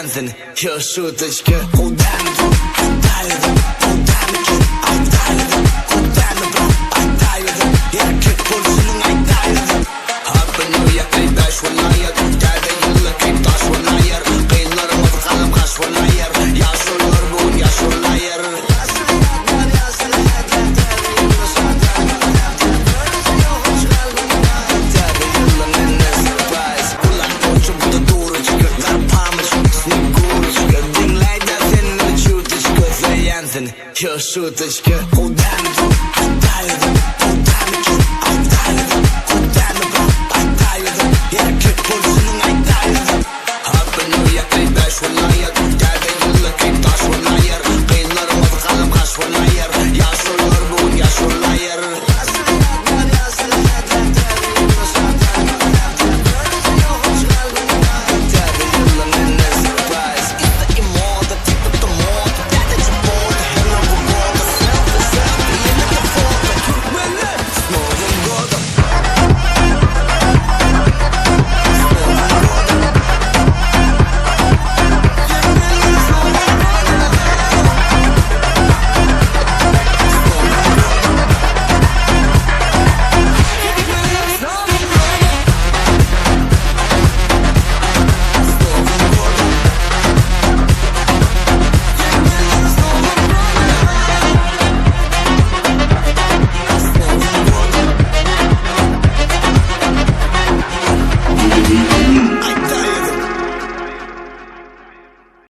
Jansen, yo шуточка. Куда-нибудь, куда-нибудь, куда-нибудь, куда-нибудь, куда-нибудь, куда-нибудь. Я kickbols'un aytaydım. Hakkını ya kaydaş olayır. Geldi yıllık kaydaş olayır. Kıyılarımız kalım kaş olayır. Yaş olur bu yaş olayır. Yo шуточка. Куда-нибудь, куда-нибудь,